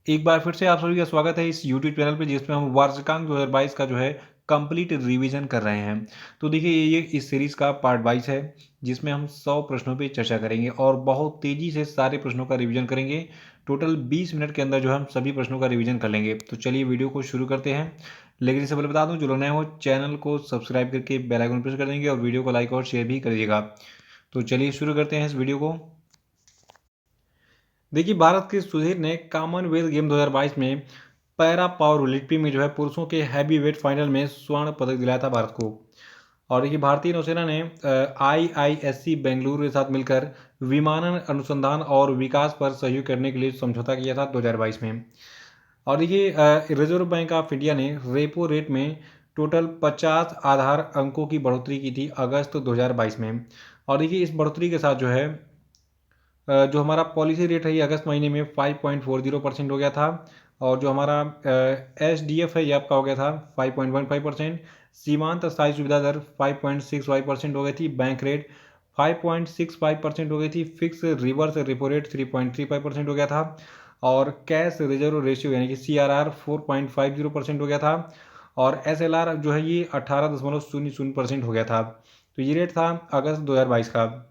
एक बार फिर से आप सभी का स्वागत है इस यूट्यूब चैनल पे जिसमें हम वार्षिकांक 2022 का जो है कंप्लीट रिवीजन कर रहे हैं। तो देखिए ये इस सीरीज का पार्ट 22 है जिसमें हम 100 प्रश्नों पे चर्चा करेंगे और बहुत तेजी से सारे प्रश्नों का रिवीजन करेंगे। टोटल 20 मिनट के अंदर जो है हम सभी प्रश्नों का रिवीजन कर लेंगे। तो चलिए वीडियो को शुरू करते हैं। लेकिन इससे पहले बता दूं, जो लोग नए हो चैनल को सब्सक्राइब करके बेल आइकन प्रेस कर देंगे और वीडियो को लाइक और शेयर भी करिएगा। तो चलिए शुरू करते हैं इस वीडियो को। देखिए भारत के सुधीर ने कॉमनवेल्थ गेम 2022 में पैरा पावर लिफ्टिंग में जो है पुरुषों के हैवी वेट फाइनल में स्वर्ण पदक दिलाया था भारत को। और देखिए भारतीय नौसेना ने आईआईएससी बेंगलुरु के साथ मिलकर विमानन अनुसंधान और विकास पर सहयोग करने के लिए समझौता किया था 2022 में। और देखिए रिजर्व बैंक ऑफ इंडिया ने रेपो रेट में टोटल 50 आधार अंकों की बढ़ोतरी की थी अगस्त 2022 में। और देखिए इस बढ़ोतरी के साथ जो है जो हमारा पॉलिसी रेट है ये अगस्त महीने में 5.40% हो गया था। और जो हमारा एसडीएफ है ये आपका हो गया था 5.15%। सीमांत स्थायी सुविधा दर 5.65% हो गई थी। बैंक रेट 5.65% हो गई थी। फिक्स रिवर्स रेपो रेट 3.35% हो गया था। और कैश रिजर्व रेशियो यानी कि CRR 4.50% हो गया था। और SLR जो है ये 18.00% हो गया था। तो ये रेट था अगस्त 2022 का।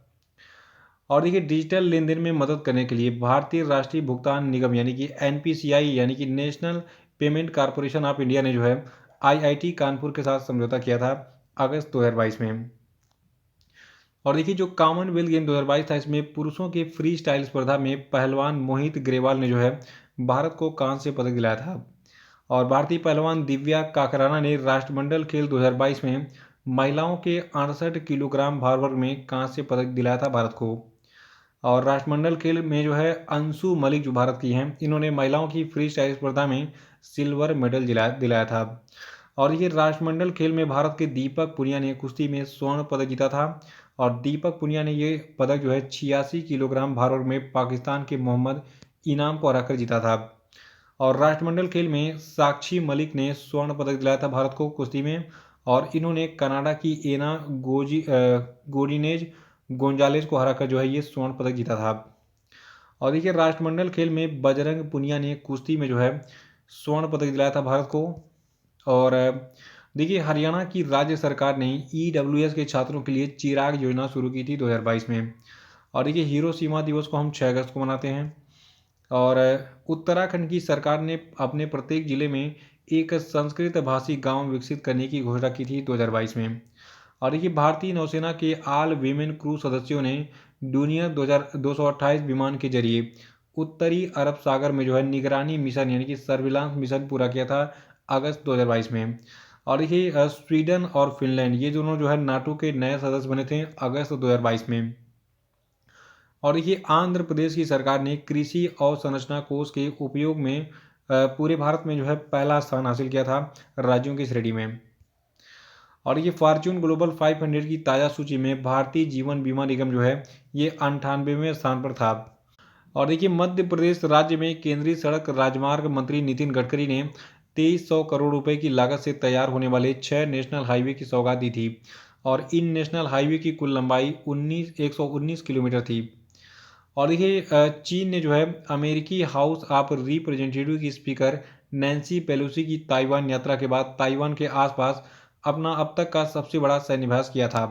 और देखिए डिजिटल लेन देन में मदद करने के लिए भारतीय राष्ट्रीय भुगतान निगम यानी कि NPCI यानी कि national payment corporation of India ने जो है IIT कानपुर के साथ समझौता किया था अगस्त 2022 में। और देखिए जो कॉमनवेल्थ गेम 2022 था इसमें पुरुषों के फ्री स्टाइल स्पर्धा में पहलवान मोहित ग्रेवाल ने जो है भारत को कांस्य पदक दिलाया था। और भारतीय पहलवान दिव्या काकराना ने राष्ट्रमंडल खेल 2022 में महिलाओं के 68 किलोग्राम भार वर्ग में कांस्य पदक दिलाया था भारत को। और राष्ट्रमंडल खेल में जो है अंशु मलिक जो भारत की हैं इन्होंने महिलाओं की फ्री स्टाइल स्पर्धा में सिल्वर मेडल दिलाया दिलाया था। और ये राष्ट्रमंडल खेल में भारत के दीपक पुनिया ने कुश्ती में स्वर्ण पदक जीता था। और दीपक पुनिया ने ये पदक जो है 86 किलोग्राम भारोत्तोलन में पाकिस्तान के मोहम्मद इनाम को हराकर जीता था। और राष्ट्रमंडल खेल में साक्षी मलिक ने स्वर्ण पदक दिलाया था भारत को कुश्ती में। और इन्होंने कनाडा की एना गोडिनेज गोंजालेज को हराकर जो है ये स्वर्ण पदक जीता था। और देखिए राष्ट्रमंडल खेल में बजरंग पुनिया ने कुश्ती में जो है स्वर्ण पदक दिलाया था भारत को। और देखिए हरियाणा की राज्य सरकार ने EWS के छात्रों के लिए चिराग योजना शुरू की थी 2022 में। और देखिए हिरोशिमा दिवस को हम 6 अगस्त को मनाते हैं। और उत्तराखंड की सरकार ने अपने प्रत्येक जिले में एक संस्कृत भाषी गांव विकसित करने की घोषणा की थी 2022 में। और देखिए भारतीय नौसेना के आल वीमेन क्रू सदस्यों ने डूनियर 2228 विमान के जरिए उत्तरी अरब सागर में जो है निगरानी मिशन यानी कि सर्विलांस मिशन पूरा किया था अगस्त 2022 में। और देखिए स्वीडन और फिनलैंड ये दोनों जो है नाटो के नए सदस्य बने थे अगस्त 2022 में। और देखिए आंध्र प्रदेश की सरकार ने कृषि अवसंरचना कोष के उपयोग में पूरे भारत में जो है पहला स्थान हासिल किया था राज्यों की श्रेणी में। और ये फॉर्च्यून ग्लोबल 500 की ताज़ा सूची में भारतीय जीवन बीमा निगम जो है ये 98वें स्थान पर था। और देखिए मध्य प्रदेश राज्य में केंद्रीय सड़क राजमार्ग मंत्री नितिन गडकरी ने 2300 करोड़ रुपए की लागत से तैयार होने वाले 6 नेशनल हाईवे की सौगात दी थी। और इन नेशनल हाईवे की कुल लंबाई 119 किलोमीटर थी। और देखिए चीन ने जो है अमेरिकी हाउस ऑफ रिप्रेजेंटेटिव की स्पीकर नैन्सी पेलोसी की ताइवान यात्रा के बाद ताइवान के आसपास अपना अब तक का सबसे बड़ा सैन्याभ्यास किया था।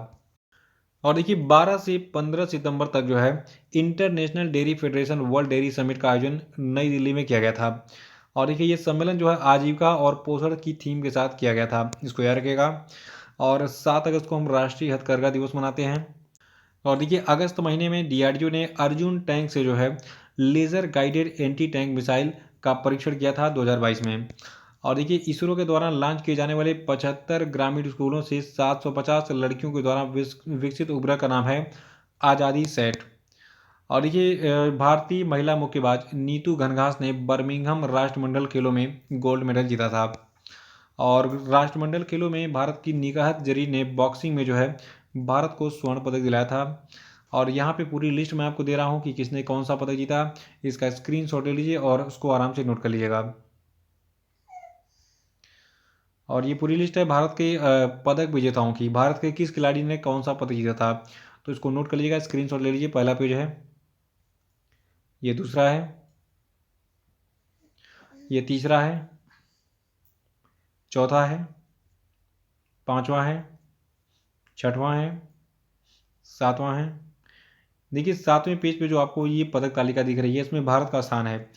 और देखिए 12 से 15 सितंबर तक जो है international dairy federation world dairy summit का आयोजन नई दिल्ली में किया गया था। और देखिए ये सम्मेलन जो है आजीविका और पोषण की थीम के साथ किया गया था, इसको याद रखिएगा। और 7 अगस्त को हम राष्ट्रीय हथकरघा दिवस मनाते हैं। और देखिए अगस्त महीने में DRDO ने अर्जुन टैंक से जो है laser guided anti tank missile का परीक्षण किया था 2022 में। और देखिए इसरो के द्वारा लॉन्च किए जाने वाले 75 ग्रामीण स्कूलों से 750 लड़कियों के द्वारा विकसित उपग्रह का नाम है आज़ादी सेट। और देखिए भारतीय महिला मुक्केबाज नीतू घनघास ने बर्मिंघम राष्ट्रमंडल खेलों में गोल्ड मेडल जीता था। और राष्ट्रमंडल खेलों में भारत की निगाहत जरी ने बॉक्सिंग में जो है भारत को स्वर्ण पदक दिलाया था। और यहाँ पे पूरी लिस्ट मैं आपको दे रहा हूँ कि किसने कौन सा पदक जीता। इसका स्क्रीनशॉट ले लीजिए और उसको आराम से नोट कर लीजिएगा। और ये पूरी लिस्ट है भारत के पदक विजेताओं की, भारत के किस खिलाड़ी ने कौन सा पदक जीता था। तो इसको नोट कर लीजिएगा, स्क्रीनशॉट ले लीजिए। पहला पेज है, ये दूसरा है, ये तीसरा है, चौथा है, पांचवा है, छठवां है, सातवां है। देखिए 7वें पेज पे जो आपको ये पदक तालिका दिख रही है, इसमें भारत का स्थान है।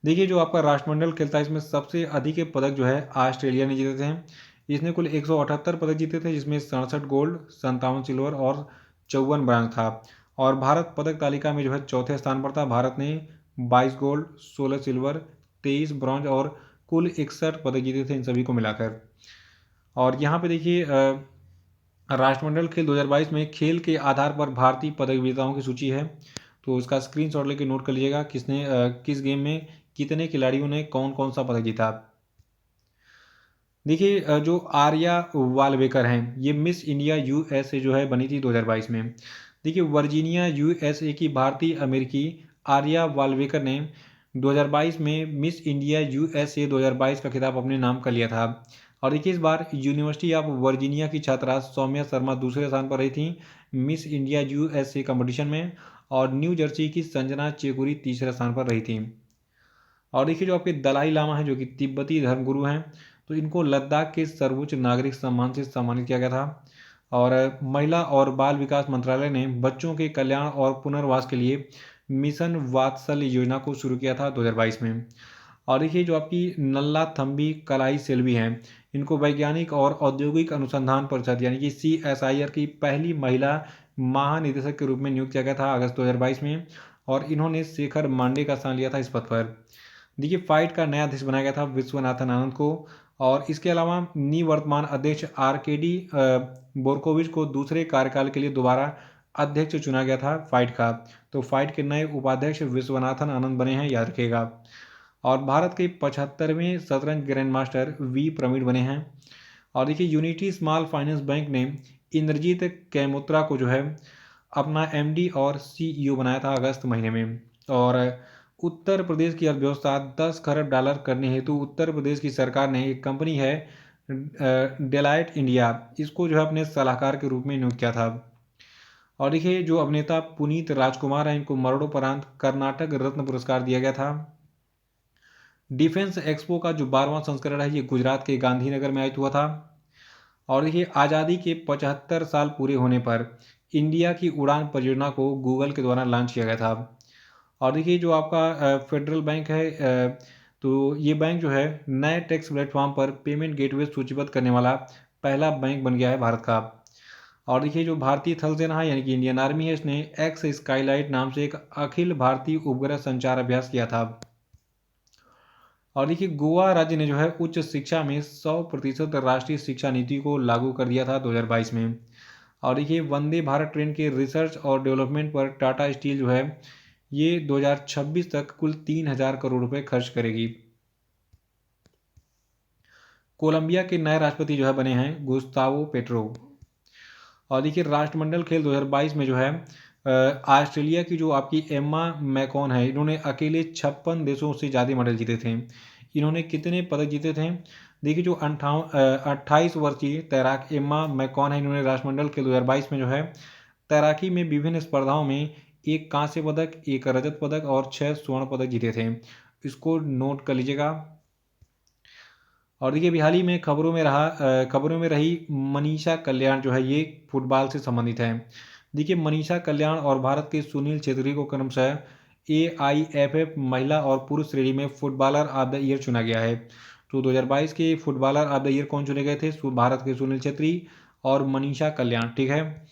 देखिए जो आपका राष्ट्रमंडल खेलता है, इसमें सबसे अधिक पदक जो है ऑस्ट्रेलिया ने जीते थे। इसने कुल 178 पदक जीते थे, जिसमें 67 गोल्ड, 57 सिल्वर और 54 ब्रांज था। और भारत पदक तालिका में जो है चौथे स्थान पर था। भारत ने 22 गोल्ड, 16 सिल्वर, 23 ब्रॉन्ज और कुल 61 पदक जीते थे इन सभी को मिलाकर। और यहाँ पे देखिए राष्ट्रमंडल खेल 2022 में खेल के आधार पर भारतीय पदक विजेताओं की सूची है। तो उसका स्क्रीनशॉट लेके नोट कर लीजिएगा, किसने किस गेम में कितने खिलाड़ियों ने कौन कौन सा पदक जीता। देखिए जो आर्या वालवेकर हैं, ये मिस इंडिया यूएसए जो है बनी थी 2022 में। देखिए वर्जीनिया यूएसए की भारतीय अमेरिकी आर्या वालवेकर ने 2022 में मिस इंडिया यूएसए 2022 का खिताब अपने नाम कर लिया था। और देखिए इस बार यूनिवर्सिटी ऑफ वर्जीनिया की छात्रा सौम्या शर्मा दूसरे स्थान पर रही थी मिस इंडिया यूएसए कंपटीशन में, और न्यू जर्सी की संजना चेगुरी तीसरे स्थान पर रही थी। और देखिए जो आपके दलाई लामा हैं, जो कि तिब्बती धर्मगुरु हैं, तो इनको लद्दाख के सर्वोच्च नागरिक सम्मान से सम्मानित किया गया था। और महिला और बाल विकास मंत्रालय ने बच्चों के कल्याण और पुनर्वास के लिए मिशन वात्सल्य योजना को शुरू किया था 2022 में। और देखिए जो आपकी नल्ला थम्बी कलाई सेल्वी हैं, इनको वैज्ञानिक और औद्योगिक अनुसंधान परिषद यानी कि CSIR की पहली महिला महानिदेशक के रूप में नियुक्त किया गया था अगस्त 2022 में। और इन्होंने शेखर मांडे का स्थान लिया था इस पद पर। देखिए फाइट का नया अध्यक्ष बनाया गया था विश्वनाथन आनंद को। और इसके अलावा निवर्तमान अध्यक्ष RKD बोरकोविच को दूसरे कार्यकाल के लिए दोबारा अध्यक्ष चुना गया था फाइट का। तो फाइट के नए उपाध्यक्ष विश्वनाथन आनंद बने हैं, याद रखिएगा। और भारत के 75वें शतरंज ग्रैंड मास्टर V प्रवीण बने हैं। और देखिए यूनिटी स्मॉल फाइनेंस बैंक ने इंद्रजीत कैमोत्रा को जो है अपना MD और CEO बनाया था अगस्त महीने में। और उत्तर प्रदेश की अर्थव्यवस्था 10 खरब डॉलर करने हेतु उत्तर प्रदेश की सरकार ने एक कंपनी है डेलाइट इंडिया, इसको जो है अपने सलाहकार के रूप में नियुक्त किया था। और देखिए जो अभिनेता पुनीत राजकुमार हैं, इनको मरणोपरांत कर्नाटक रत्न पुरस्कार दिया गया था। डिफेंस एक्सपो का जो 12वां संस्करण है, ये गुजरात के गांधीनगर में आयोजित हुआ था। और देखिए आज़ादी के 75 साल पूरे होने पर इंडिया की उड़ान परियोजना को गूगल के द्वारा लॉन्च किया गया था। और देखिए जो आपका फेडरल बैंक है, तो ये बैंक जो है नए टैक्स प्लेटफॉर्म पर पेमेंट गेटवे सूचीबद्ध करने वाला पहला बैंक बन गया है भारत का। और देखिए जो भारतीय थल सेना है यानी कि इंडियन आर्मी है, इसने एक्स स्काईलाइट नाम से एक अखिल भारतीय उपग्रह संचार अभ्यास किया था। और देखिए गोवा राज्य ने जो है उच्च शिक्षा में 100% राष्ट्रीय शिक्षा नीति को लागू कर दिया था 2022 में। और देखिए वंदे भारत ट्रेन के रिसर्च और डेवलपमेंट पर टाटा स्टील जो है ये 2026 तक कुल 3000 करोड़ रुपए खर्च करेगी। कोलंबिया के नए राष्ट्रपति जो है बने हैं गुस्तावो पेट्रो। और देखिए राष्ट्रमंडल खेल 2022 में जो है ऑस्ट्रेलिया की जो आपकी एम्मा मैकॉन है, इन्होंने अकेले 56 देशों से ज़्यादा मेडल जीते थे। इन्होंने कितने पदक जीते थे? देखिए जो 28 वर्षीय तैराक एम्मा मैकॉन है, इन्होंने राष्ट्रमंडल खेल 2022 में जो है तैराकी में विभिन्न स्पर्धाओं में एक कांस्य पदक, एक रजत पदक और 6 स्वर्ण पदक जीते थे। इसको नोट कर लीजिएगा। और देखिए हाल ही में खबरों में रही मनीषा कल्याण जो है ये फुटबॉल से संबंधित है। देखिए मनीषा कल्याण और भारत के सुनील छेत्री को क्रमशः AIFF महिला और पुरुष श्रेणी में फुटबॉलर ऑफ द ईयर चुना गया है। तो 2022 के फुटबॉलर ऑफ द ईयर कौन चुने गए थे? भारत के सुनील छेत्री और मनीषा कल्याण, ठीक है।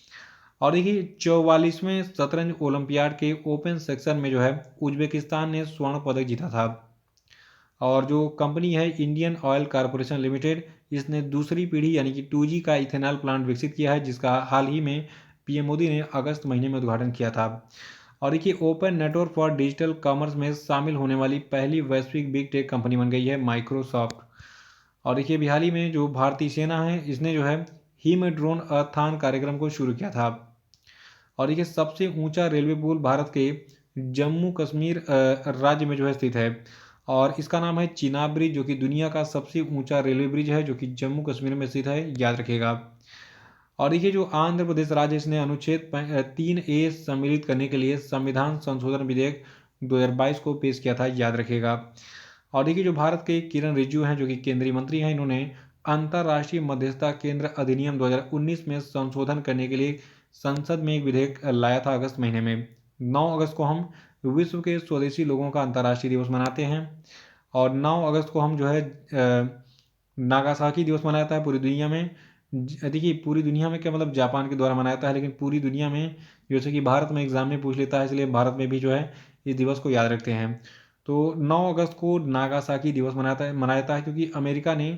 और देखिए 44वें शतरंज ओलंपियाड के ओपन सेक्शन में जो है उज्बेकिस्तान ने स्वर्ण पदक जीता था। और जो कंपनी है इंडियन ऑयल कॉरपोरेशन लिमिटेड, इसने दूसरी पीढ़ी यानी कि 2G का इथेनॉल प्लांट विकसित किया है, जिसका हाल ही में PM मोदी ने अगस्त महीने में उद्घाटन किया था। और देखिए open network for digital commerce में शामिल होने वाली पहली वैश्विक बिग टेक कंपनी बन गई है माइक्रोसॉफ्ट। और देखिए हाल ही में जो भारतीय सेना है, इसने जो है हिम ड्रोन अर्थान कार्यक्रम को शुरू किया था। और देखिए सबसे ऊंचा रेलवे पुल भारत के जम्मू कश्मीर राज्य में जो है स्थित है, और इसका नाम है चिनाब ब्रिज, जो कि दुनिया का सबसे ऊंचा रेलवे ब्रिज है, जो कि जम्मू कश्मीर में स्थित है, याद रखिएगा। और देखिए जो आंध्र प्रदेश राज्य, इसने अनुच्छेद 3A सम्मिलित करने के लिए संविधान संशोधन विधेयक 2022 को पेश किया था, याद रखिएगा। और देखिए जो भारत के किरण रिजिजू हैं जो कि केंद्रीय मंत्री हैं, इन्होंने अंतर्राष्ट्रीय मध्यस्थता केंद्र अधिनियम 2019 में संशोधन करने के लिए संसद में एक विधेयक लाया था अगस्त महीने में। 9 अगस्त को हम विश्व के स्वदेशी लोगों का अंतर्राष्ट्रीय दिवस मनाते हैं। और 9 अगस्त को हम जो है नागासाकी दिवस मनाया जाता है पूरी दुनिया में। देखिए पूरी दुनिया में क्या मतलब जापान के द्वारा मनाया जाता है, लेकिन पूरी दुनिया में जैसे कि भारत में एग्जाम में पूछ लेता है, इसलिए भारत में भी जो है इस दिवस को याद रखते हैं। तो 9 अगस्त को नागासाकी दिवस मनाया जाता है क्योंकि अमेरिका ने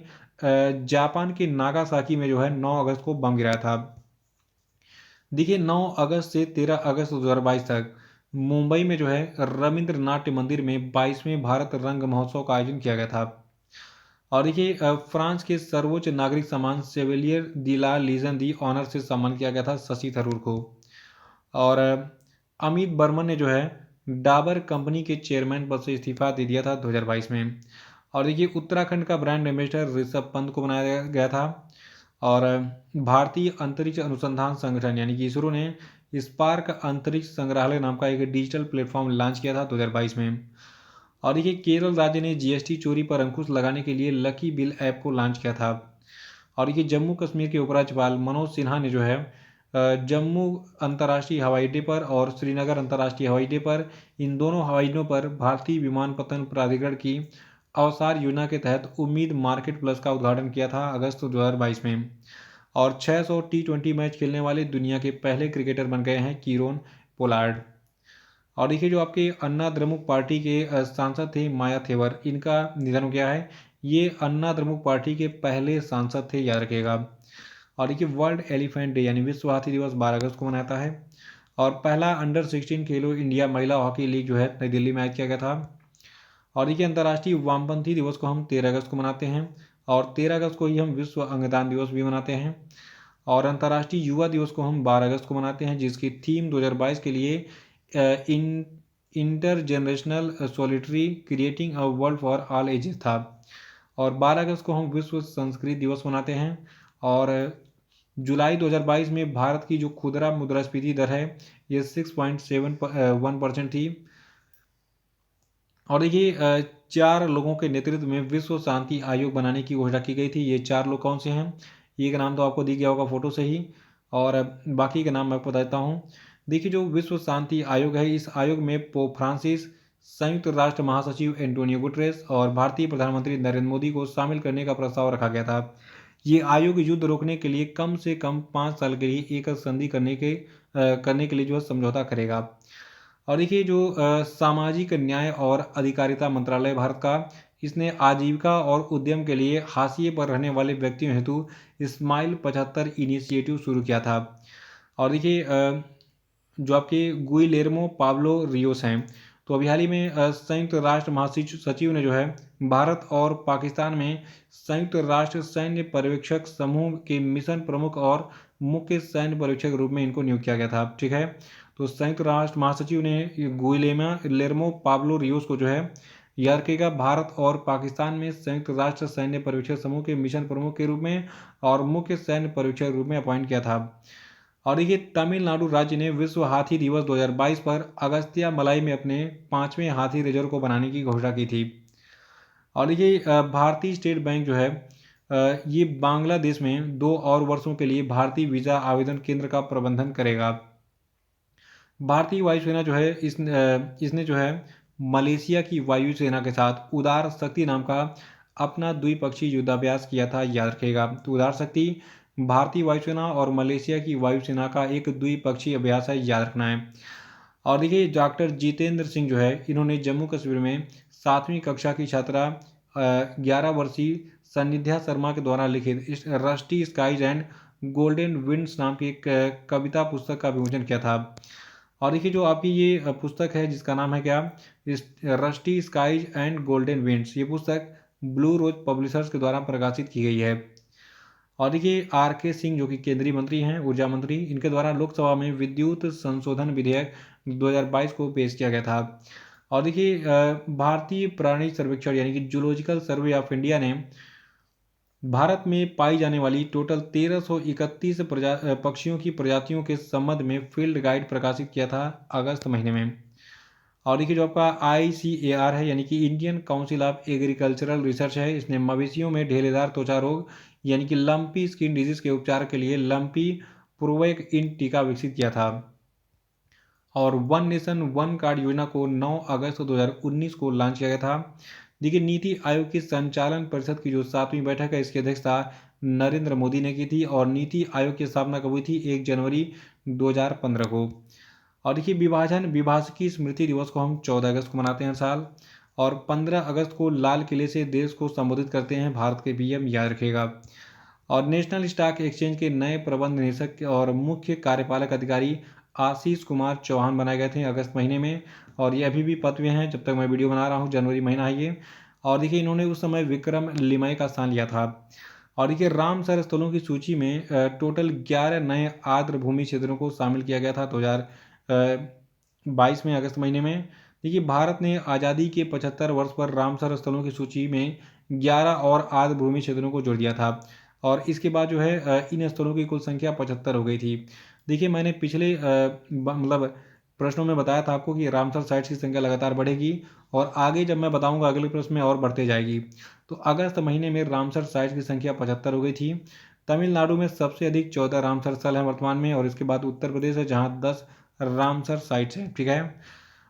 जापान के नागासाकी में जो है 9 अगस्त को बम गिराया था। देखिए 9 अगस्त से 13 अगस्त 2022 तक मुंबई में जो है रविंद्र नाट्य मंदिर में 22वें भारत रंग महोत्सव का आयोजन किया गया था। और देखिए फ्रांस के सर्वोच्च नागरिक सम्मान सेवेलियर दी ला लीजन दी ऑनर से सम्मान किया गया था शशि थरूर को। और अमित बर्मन ने जो है डाबर कंपनी के चेयरमैन पद से इस्तीफा दे दिया था 2022 में। और देखिए उत्तराखंड का ब्रांड एम्बेसडर ऋषभ पंत को बनाया गया था। और भारतीय अंतरिक्ष अनुसंधान संगठन यानी कि इसरो ने स्पार्क अंतरिक्ष संग्रहालय नाम का एक डिजिटल प्लेटफॉर्म लॉन्च किया था 2022 में। और देखिए केरल राज्य ने जीएसटी चोरी पर अंकुश लगाने के लिए लकी बिल ऐप को लॉन्च किया था। और ये जम्मू कश्मीर के उपराज्यपाल मनोज सिन्हा ने जो है जम्मू अंतर्राष्ट्रीय हवाई अड्डे पर और श्रीनगर अंतर्राष्ट्रीय हवाई अड्डे पर इन दोनों हवाई अड्डों पर भारतीय विमानपत्तन प्राधिकरण की अवसार योजना के तहत उम्मीद मार्केट प्लस का उद्घाटन किया था अगस्त 2022 में। और 600 T20 मैच खेलने वाले दुनिया के पहले क्रिकेटर बन गए हैं कीरोन पोलार्ड। और देखिए जो आपके अन्ना द्रमुक पार्टी के सांसद थे माया थेवर, इनका निधन हो गया है। ये अन्ना द्रमुक पार्टी के पहले सांसद थे, याद रखिएगा। और देखिए वर्ल्ड एलिफेंट डे यानी विश्व हाथी दिवस 12 अगस्त को मनाता है। और पहला अंडर 16 खेलो इंडिया महिला हॉकी लीग जो है नई दिल्ली में आयोजित किया गया था। और देखिए अंतर्राष्ट्रीय वामपंथी दिवस को हम 13 अगस्त को मनाते हैं। और 13 अगस्त को ही हम विश्व अंगदान दिवस भी मनाते हैं। और अंतर्राष्ट्रीय युवा दिवस को हम 12 अगस्त को मनाते हैं, जिसकी थीम 2022 के लिए inter generational solitary creating a world for all ages था। और 12 अगस्त को हम विश्व संस्कृत दिवस मनाते हैं। और जुलाई 2022 में भारत की जो खुदरा मुद्रास्फीति दर है ये 6.71% थी। और देखिए 4 लोगों के नेतृत्व में विश्व शांति आयोग बनाने की घोषणा की गई थी। ये 4 लोग कौन से हैं? ये का नाम तो आपको दिख गया होगा फोटो से ही, और बाकी का नाम मैं आपको बताता हूँ। देखिए जो विश्व शांति आयोग है, इस आयोग में पोप फ्रांसिस, संयुक्त राष्ट्र महासचिव एंटोनियो गुटरेस और भारतीय प्रधानमंत्री नरेंद्र मोदी को शामिल करने का प्रस्ताव रखा गया था। ये आयोग युद्ध रोकने के लिए कम से कम 5 साल के लिए एक संधि करने के लिए जो है समझौता करेगा। और देखिए जो सामाजिक न्याय और अधिकारिता मंत्रालय भारत का, इसने आजीविका और उद्यम के लिए हाशिए पर रहने वाले व्यक्तियों हेतु स्माइल 75 इनिशिएटिव शुरू किया था। और देखिए जो आपके गुइलेर्मो पाब्लो रियोस हैं, तो अभी हाल ही में संयुक्त राष्ट्र महासचिव ने जो है भारत और पाकिस्तान में संयुक्त राष्ट्र सैन्य पर्यवेक्षक समूह के मिशन प्रमुख और मुख्य सैन्य पर्यवेक्षक के रूप में इनको नियुक्त किया गया था। ठीक है, तो संयुक्त राष्ट्र महासचिव ने गुइलेर्मो पाब्लो रियोस को जो है याद रखिएगा भारत और पाकिस्तान में संयुक्त राष्ट्र सैन्य पर्यवेक्षक समूह के मिशन प्रमुख के रूप में और मुख्य सैन्य पर्यवेक्षक के रूप में अपॉइंट किया था। और देखिए तमिलनाडु राज्य ने विश्व हाथी दिवस 2022 पर अगस्त्या मलाई में अपने 5वें हाथी रिजर्व को बनाने की घोषणा की थी। और देखिए भारतीय स्टेट बैंक जो है ये बांग्लादेश में 2 और वर्षों के लिए भारतीय वीज़ा आवेदन केंद्र का प्रबंधन करेगा। भारतीय वायुसेना जो है इसने जो है मलेशिया की वायुसेना के साथ उदार शक्ति नाम का अपना द्विपक्षीय युद्धाभ्यास किया था, याद रखिएगा। तो उदार शक्ति भारतीय वायुसेना और मलेशिया की वायुसेना का एक द्विपक्षीय अभ्यास है, याद रखना है। और देखिए डॉक्टर जितेंद्र सिंह जो है इन्होंने जम्मू कश्मीर में 7वीं कक्षा की छात्रा 11 वर्षीय सनिध्या शर्मा के द्वारा लिखित rusty skies and golden winds नाम की एक कविता पुस्तक का विमोचन किया था। और देखिए जो आपकी ये पुस्तक है जिसका नाम है क्या, rusty skies and golden winds, ये पुस्तक ब्लू रोज पब्लिशर्स के द्वारा प्रकाशित की गई है। और देखिए RK सिंह जो कि केंद्रीय मंत्री हैं, ऊर्जा मंत्री, इनके द्वारा लोकसभा में विद्युत संशोधन विधेयक 2022 को पेश किया गया था। और देखिए भारतीय प्राणी सर्वेक्षण यानी कि जूलॉजिकल सर्वे ऑफ इंडिया ने भारत में पाई जाने वाली टोटल 1331 पक्षियों की प्रजातियों के संबंध में फील्ड गाइड प्रकाशित किया था अगस्त महीने में। और देखिए जो आपका ICAR है यानी कि Indian council of agricultural research है, इसने मवेशियों में ढेलेदार त्वचा रोग यानी कि लंपी स्किन डिजीज के उपचार के लिए लंपी प्रोवेक इन टीका विकसित किया था। और वन नेशन वन कार्ड योजना को 9 अगस्त 2019 को लॉन्च किया गया था। देखिए नीति आयोग की संचालन परिषद की जो 7वीं बैठक है, इसकी अध्यक्षता नरेंद्र मोदी ने की थी और नीति आयोग की स्थापना कब हुई थी? 1 जनवरी 2015 को। और देखिए विभाजकी स्मृति दिवस को हम 14 अगस्त को मनाते हैं हर साल, और 15 अगस्त को लाल किले से देश को संबोधित करते हैं भारत के PM, याद रखिएगा। और नेशनल स्टॉक एक्सचेंज के नए प्रबंध निदेशक और मुख्य कार्यपालक अधिकारी आशीष कुमार चौहान बनाए गए थे अगस्त महीने में, और ये अभी भी पद में हैं जब तक मैं वीडियो बना रहा हूँ, जनवरी महीना है ये। और देखिए इन्होंने उस समय विक्रम लिमय का स्थान लिया था। और देखिए रामसर स्थलों की सूची में टोटल 11 नए आर्द्र भूमि क्षेत्रों को शामिल किया गया था 2022 में अगस्त महीने में। देखिए भारत ने आज़ादी के 75 वर्ष पर रामसर स्थलों की सूची में 11 और आर्द्र भूमि क्षेत्रों को जोड़ दिया था, और इसके बाद जो है इन स्थलों की कुल संख्या 75 हो गई थी। देखिए मैंने पिछले मतलब प्रश्नों में बताया था आपको कि रामसर साइट्स की संख्या लगातार बढ़ेगी, और आगे जब मैं बताऊंगा अगले प्रश्न में और बढ़ते जाएगी। तो अगस्त महीने में रामसर साइट्स की संख्या 75 हो गई थी। तमिलनाडु में सबसे अधिक 14 रामसर स्थल हैं वर्तमान में, और इसके बाद उत्तर प्रदेश है जहाँ 10 रामसर साइट्स हैं, ठीक है।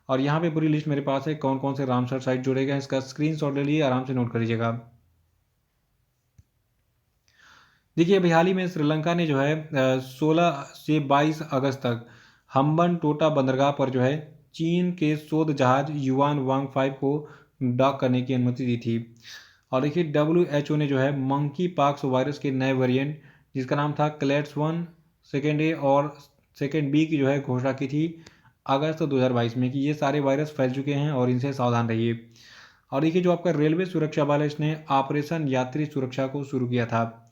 और यहाँ पे पूरी लिस्ट मेरे पास है कौन कौन से रामसर साइट जोड़े गए, इसका स्क्रीनशॉट ले लिए, आराम से नोट कर लीजिएगा। देखिए अभी हाल ही में श्रीलंका ने जो है 16 से 22 अगस्त तक हम्बन टोटा बंदरगाह पर जो है चीन के शोध जहाज युआन वांग 5 को डॉक करने की अनुमति दी थी। और देखिए WHO ने जो है मंकी पॉक्स वायरस के नए वेरिएंट जिसका नाम था क्लेड्स 1 सेकेंड ए और सेकेंड बी की जो है घोषणा की थी अगस्त 2022 में कि ये सारे वायरस फैल चुके हैं और इनसे सावधान रहिए। और देखिए जो आपका रेलवे सुरक्षा बल है इसने ऑपरेशन यात्री सुरक्षा को शुरू किया था।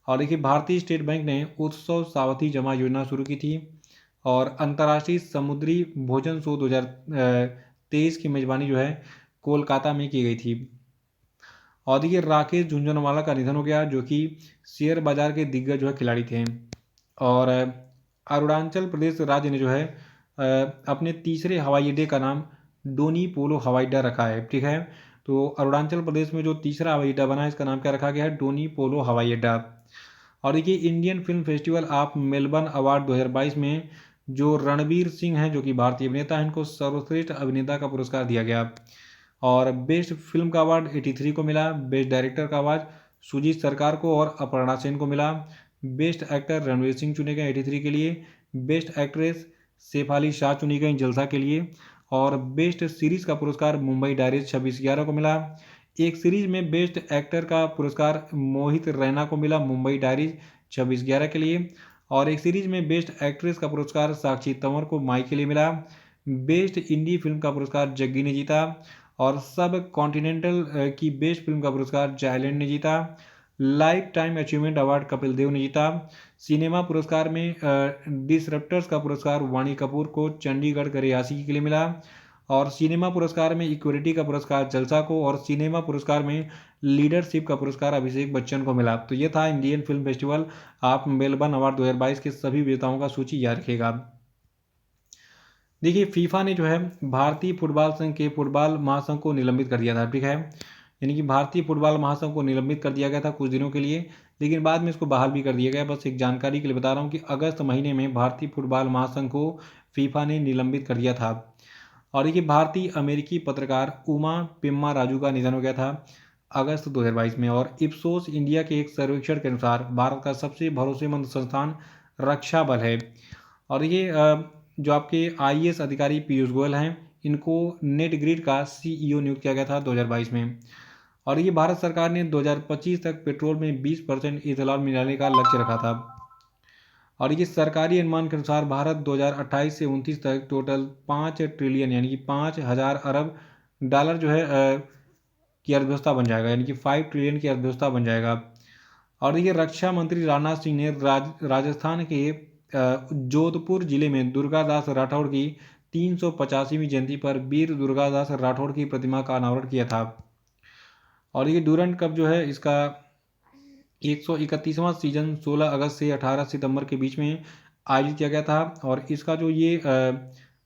और देखिए भारतीय स्टेट बैंक ने उत्सव सावधि जमा योजना शुरू की थी, और अंतर्राष्ट्रीय समुद्री भोजन शो 2023 की मेजबानी जो है कोलकाता में की गई थी। और देखिए राकेश झुंझुनवाला का निधन हो गया जो कि शेयर बाजार के दिग्गज जो है खिलाड़ी थे। और अरुणाचल प्रदेश राज्य ने जो है अपने तीसरे हवाई अड्डे का नाम डोनी पोलो हवाई अड्डा रखा है, ठीक है। तो अरुणाचल प्रदेश में जो तीसरा हवाई अड्डा बना है इसका नाम क्या रखा गया है? डोनी पोलो हवाई अड्डा। और देखिए Indian film festival of Melbourne award 2022 में जो रणवीर सिंह हैं जो कि भारतीय अभिनेता हैं, इनको सर्वश्रेष्ठ अभिनेता का पुरस्कार दिया गया। और बेस्ट फिल्म का अवार्ड 83 को मिला। बेस्ट डायरेक्टर का अवार्ड सुजीत सरकार को और अपर्णा सेन को मिला। बेस्ट एक्टर रणवीर सिंह चुने गए 83 के लिए। बेस्ट एक्ट्रेस शेफाली शाह चुनी गई जलसा के लिए। और बेस्ट सीरीज का पुरस्कार मुंबई डायरीज 26/11 को मिला। एक सीरीज में बेस्ट एक्टर का पुरस्कार मोहित रैना को मिला मुंबई डायरीज 26/11 के लिए। और एक सीरीज में बेस्ट एक्ट्रेस का पुरस्कार साक्षी तंवर को माई के लिए मिला। बेस्ट इंडी फिल्म का पुरस्कार जग्गी ने जीता। और सब कॉन्टिनेंटल की बेस्ट फिल्म का पुरस्कार जायलैंड ने जीता। Lifetime achievement award Kapil Dev ने जीता। सिनेमा पुरस्कार में डिसरप्टर्स का पुरस्कार वाणी कपूर को चंडीगढ़ के रियासी के लिए मिला। और सिनेमा पुरस्कार में इक्वलिटी का पुरस्कार जलसा को, और सिनेमा पुरस्कार में लीडरशिप का पुरस्कार अभिषेक बच्चन को मिला। तो ये था Indian film festival of Melbourne award 2022 के सभी विजेताओं का सूची, याद रखेगा। देखिए फीफा ने जो है भारतीय फुटबॉल संघ के फुटबॉल महासंघ को निलंबित कर दिया था, ठीक है। यानी कि भारतीय फुटबॉल महासंघ को निलंबित कर दिया गया था कुछ दिनों के लिए, लेकिन बाद में इसको बहाल भी कर दिया गया। बस एक जानकारी के लिए बता रहा हूँ कि अगस्त महीने में भारतीय फुटबॉल महासंघ को फीफा ने निलंबित कर दिया था। और देखिए भारतीय अमेरिकी पत्रकार उमा पिम्मा राजू का निधन हो गया था अगस्त 2022 में। और इप्सोस इंडिया के एक सर्वेक्षण के अनुसार भारत का सबसे भरोसेमंद संस्थान रक्षा बल है। और ये जो आपके IAS अधिकारी पीयूष गोयल हैं, इनको नेट ग्रिड का CEO नियुक्त किया गया था 2022 में। और ये भारत सरकार ने 2025 तक पेट्रोल में 20% इथेनॉल मिलाने का लक्ष्य रखा था। और ये सरकारी अनुमान के अनुसार भारत 2028 से 29 तक टोटल 5 ट्रिलियन यानी कि 5,000 अरब डॉलर जो है की अर्थव्यवस्था बन जाएगा, यानी कि 5 ट्रिलियन की अर्थव्यवस्था बन जाएगा। और देखिए रक्षा मंत्री राजनाथ सिंह ने राजस्थान के जोधपुर जिले में दुर्गादास राठौड़ की 385वीं जयंती पर वीर दुर्गादास राठौड़ की प्रतिमा का अनावरण किया था। और ये डूरंट कप जो है इसका 131वां सीजन 16 अगस्त से 18 सितंबर के बीच में आयोजित किया गया था। और इसका जो ये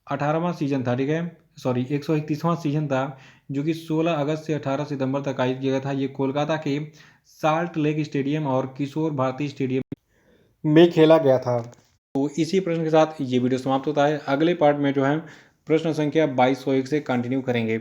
18वां सीजन था, ठीक है, 131वां सीजन था, जो कि 16 अगस्त से 18 सितंबर तक आयोजित किया गया था। ये कोलकाता के साल्ट लेक स्टेडियम और किशोर भारती स्टेडियम में खेला गया था। तो इसी प्रश्न के साथ ये वीडियो समाप्त होता है। अगले पार्ट में जो है प्रश्न संख्या 2201 से कंटिन्यू करेंगे।